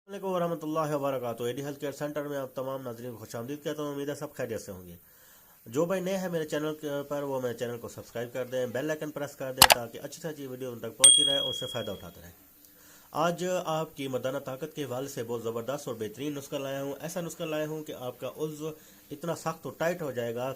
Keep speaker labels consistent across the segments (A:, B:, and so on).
A: वालेकुम वरहमतुल्लाहि वबरकातुहू। AD health care centre में आप तमाम नाज़रीन को खुशामदीद कहता हूँ। उम्मीद है सब खैरियत से होंगे। जो भाई नए हैं मेरे चैनल पर, वो मेरे चैनल को सब्सक्राइब कर दें, बेल आइकन प्रेस कर दें ताकि अच्छी से अच्छी वीडियो उन तक पहुँचती रहे और उससे फ़ायदा उठाते रहें। आज आपकी मर्दाना ताकत के हवाले से बहुत ज़बरदस्त और बेहतरीन नुस्खा लाया हूँ। ऐसा नुस्खा लाया हूँ कि आपका उज़्व इतना सख्त और टाइट हो जाएगा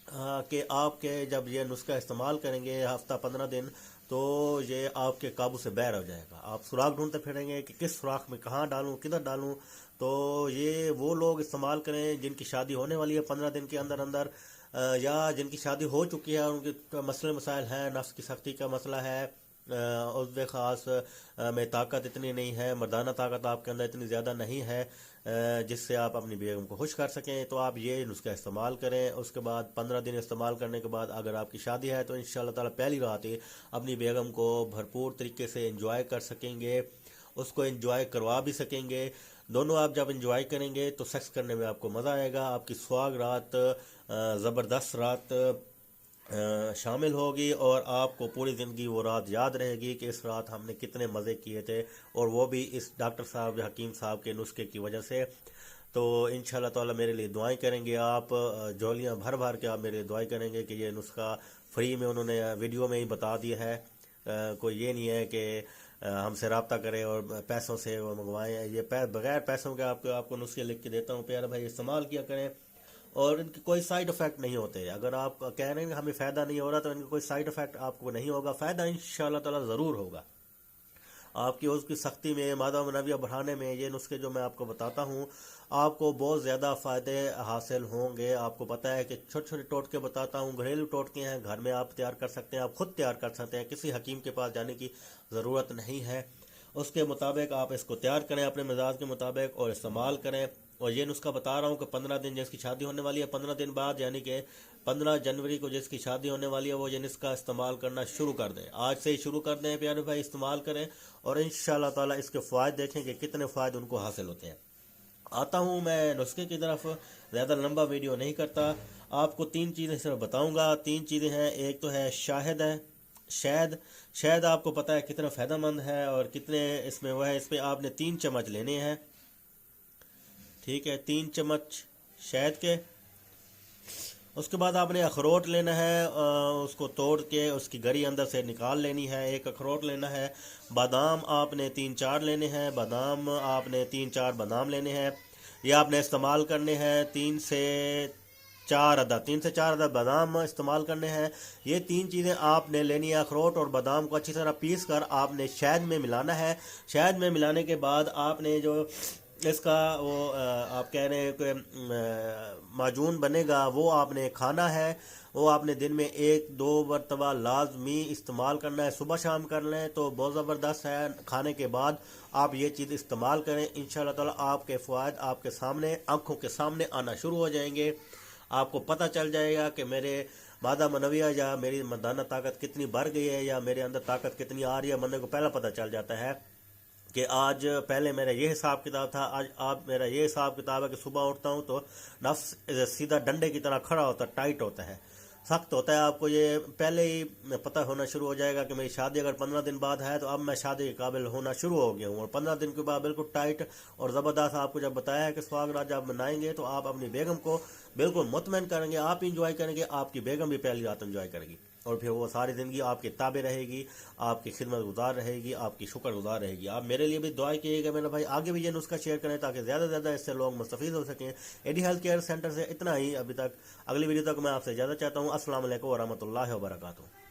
A: कि आपके जब ये नुस्खा इस्तेमाल करेंगे हफ्ता 15 दिन, तो ये आपके काबू से बाहर हो जाएगा। आप सुराख ढूंढते फिरेंगे कि किस सुराख में कहाँ डालूं, किधर डालूं। तो ये वो लोग इस्तेमाल करें जिनकी शादी होने वाली है 15 दिन के अंदर अंदर, या जिनकी शादी हो चुकी है, उनके मसले मसाइल हैं, नफ्स की सख्ती का मसला है, उज़्व ख़ास में ताकत इतनी नहीं है, मर्दाना ताकत आपके अंदर इतनी ज़्यादा नहीं है जिससे आप अपनी बेगम को खुश कर सकें। तो आप ये नुस्खा इस्तेमाल करें। उसके बाद 15 दिन इस्तेमाल करने के बाद अगर आपकी शादी है तो इंशाअल्लाह ताला पहली रात ही अपनी बेगम को भरपूर तरीके से एंजॉय कर सकेंगे, उसको एंजॉय करवा भी सकेंगे। दोनों आप जब एंजॉय करेंगे तो सेक्स करने में आपको मज़ा आएगा। आपकी सुहाग रात ज़बरदस्त रात शामिल होगी और आपको पूरी ज़िंदगी वो रात याद रहेगी कि इस रात हमने कितने मज़े किए थे, और वो भी इस डॉक्टर साहब या हकीम साहब के नुस्खे की वजह से। तो इंशाल्लाह ताला मेरे लिए दुआएं करेंगे आप, झोलियाँ भर भर के आप मेरे लिए दुआएं करेंगे कि ये नुस्खा फ्री में उन्होंने वीडियो में ही बता दिया है। कोई ये नहीं है कि हमसे रब्ता करें और पैसों से वो मंगवाएं। ये बगैर पैसों के आपको नुस्खे लिख के देता हूँ। प्यारे भाई इस्तेमाल किया करें, और इनके कोई साइड इफ़ेक्ट नहीं होते। अगर आप कह रहे हैं कि हमें फ़ायदा नहीं हो रहा, तो इनका कोई साइड इफ़ेक्ट आपको नहीं होगा। फ़ायदा इंशाअल्लाह ताला ज़रूर होगा आपकी उसकी सख्ती में, मादा मनविया बढ़ाने में। ये नुस्खे जो मैं आपको बताता हूँ, आपको बहुत ज़्यादा फ़ायदे हासिल होंगे। आपको पता है कि छोटे छोटे टोटके बताता हूँ, घरेलू टोटके हैं, घर में आप तैयार कर सकते हैं, आप खुद तैयार कर सकते हैं, किसी हकीम के पास जाने की ज़रूरत नहीं है। उसके मुताबिक आप इसको तैयार करें अपने मिजाज के मुताबिक और इस्तेमाल करें। और ये नुस्खा बता रहा हूँ कि 15 दिन जिसकी शादी होने वाली है, 15 दिन बाद यानी कि 15 जनवरी को जिसकी शादी होने वाली है, वो ये नुस्खा इस्तेमाल करना शुरू कर दें। आज से ही शुरू कर दें प्यारे भाई, इस्तेमाल करें और इंशाअल्लाह ताला इसके फ़ायदे देखें कि कितने फ़ायदे उनको हासिल होते हैं। आता हूँ मैं नुस्खे की तरफ। ज़्यादा लंबा वीडियो नहीं करता, आपको 3 चीज़ें सिर्फ बताऊँगा। 3 चीज़ें हैं। एक तो है शाहिद है, शहद। शहद आपको पता है कितना फ़ायदेमंद है और कितने इसमें वो है। इस पर आपने 3 चम्मच लेने हैं, ठीक है, 3 चम्मच शहद के। उसके बाद आपने अखरोट लेना है, उसको तोड़ के उसकी गरी अंदर से निकाल लेनी है। एक अखरोट लेना है। बादाम आपने 3-4 लेने हैं, बादाम आपने 3-4 बादाम लेने हैं। ये आपने इस्तेमाल करने हैं 3 से 4 अदद बादाम इस्तेमाल करने हैं। ये 3 चीज़ें आपने लेनी है। अखरोट और बादाम को अच्छी तरह पीस कर आपने शहद में मिलाना है। शहद में मिलाने के बाद आपने जो इसका वो आप कह रहे हैं कि माजून बनेगा, वो आपने खाना है। वो आपने दिन में 1-2 मरतबा लाजमी इस्तेमाल करना है, सुबह शाम कर लें तो बहुत ज़बरदस्त है। खाने के बाद आप ये चीज़ इस्तेमाल करें, इंशाअल्लाह ताला आपके फ़वाद आपके सामने, आँखों के सामने आना शुरू हो जाएंगे। आपको पता चल जाएगा कि मेरे मादा मनविया या मेरी मर्दाना ताकत कितनी बढ़ गई है या मेरे अंदर ताकत कितनी आ रही है। बंदे को पहला पता चल जाता है कि आज पहले मेरा ये हिसाब किताब था, आज आप मेरा ये हिसाब किताब है कि सुबह उठता हूँ तो नफ्स सीधा डंडे की तरह खड़ा होता है, टाइट होता है, सख्त होता है। आपको ये पहले ही पता होना शुरू हो जाएगा कि मेरी शादी अगर 15 दिन बाद है तो अब मैं शादी के काबिल होना शुरू हो गया हूँ। और 15 दिन के बाद बिल्कुल टाइट और ज़बरदस्त आपको जब बताया है कि सुहाग रात जब मनाएंगे तो आप अपनी बेगम को बिल्कुल मुतमईन करेंगे, आप इंजॉय करेंगे, आपकी बेगम भी पहली रात इंजॉय करेगी, और फिर वो सारी ज़िंदगी आपके ताबे रहेगी, आपकी खिदमत गुजार रहेगी, आपकी शुक्र गुजार रहेगी। आप मेरे लिए भी दुआ कीजिएगा मेरा भाई, आगे भी ये नुस्खा शेयर करें ताकि ज़्यादा से ज़्यादा इससे लोग मुस्तफ़ीद हो सकें। एडी हेल्थ केयर सेंटर से इतना ही अभी तक। अगली वीडियो तक मैं आपसे ज़्यादा चाहता हूँ। अस्सलाम वालेकुम वरहमतुल्लाहि वबरकातुहू।